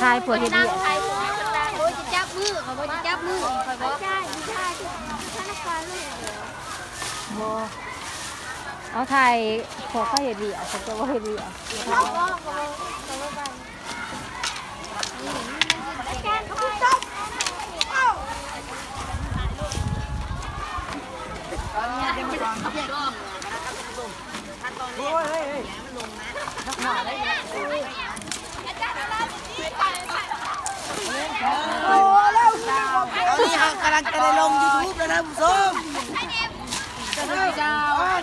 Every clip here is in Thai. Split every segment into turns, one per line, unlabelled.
ทายผัวเฮ็ดเวียก
ไทยผมคนดังโอ้ยจะจับมือเขาบอกจะจับมือคอยบอกใช่ใช่ธนาคารเลย
บ่
เดี๋ยว
เอาทายผัวเขาเฮ็ดเวียกเขาจะว่าเฮ็ดเวียก
เขาบอกไปแก้เขาจบ
ตอนนี้เรากำลังจะได้ลง YouTube แล้วนะผู้ชมเจ้า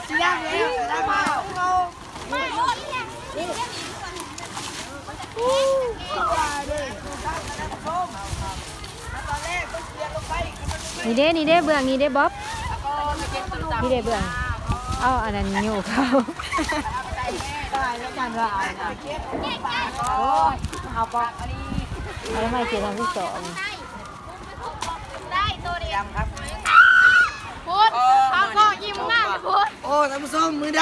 สีแดงเลยสีแดงมา
นี่เด้เบื้องนี่เด้บ๊อบนี่เด้เบื้องเอาอันนั้นอยู่เขาเอาปอกเอาแล้วไม่เกี่ยวกับที่สอง
ได้ตัวเดียวพูดเขาก็ยิ้มง่ายพูด
โอ้ท่านผู้ชมมือด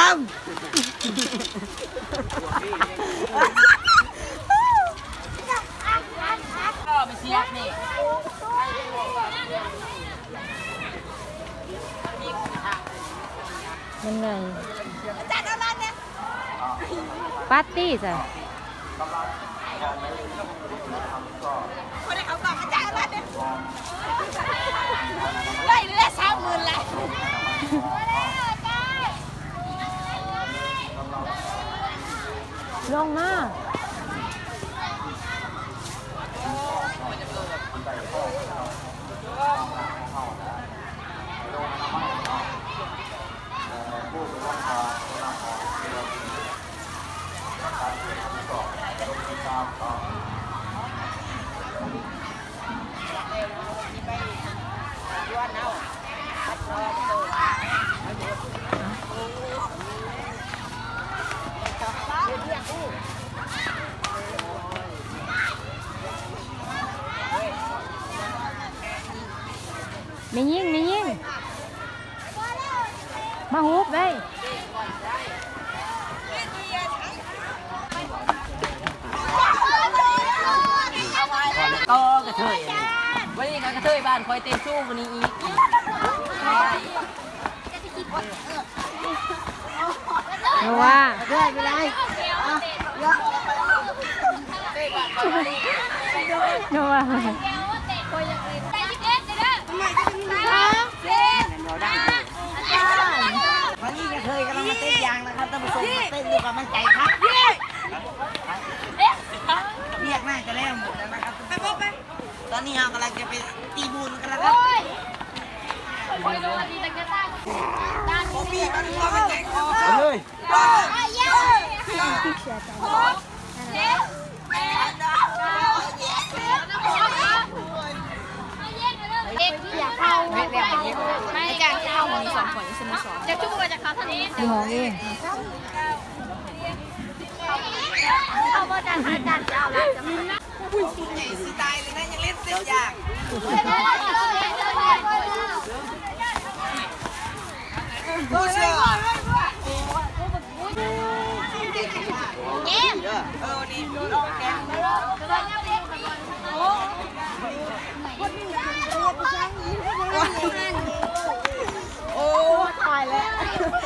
มันไงปาร์ตี้จ้ะ
ได้เรือ30,000เลย
ลงมาไม่ยิงมาฮุบได้
ก็กระเทยวันนี้กระเทยบ้านคอยเต็มสู้วันนี้อีก
เพราะว่า
เรื่อยไปเลย
เพราะว่า
วันนี้กระเทยกำลังมาเต้นยางนะครับท่านผู้ชมมาเต้นดูความมั่นใจครับเรียกน่าจะแล้วหมดแล้วนะครับตอนนี้เรากำลังจะไปตีบุญกันแล้วครับพี่มันว่ามันแจกของเลย
เด็กอยากเข้าไม่อยากเข้าหมอนี่2 คนนี่สโมสรจะจุ๊บมาจากเขาทางนี้
อยู่ห้องเอง
เข้ามาจากอาจารย์เจ้าแล้วจะมา
ใหญ่สิตายเลยนะยังเล่นเต้นยากผู้เชี่ยว
เยี่ยม
นี่แกง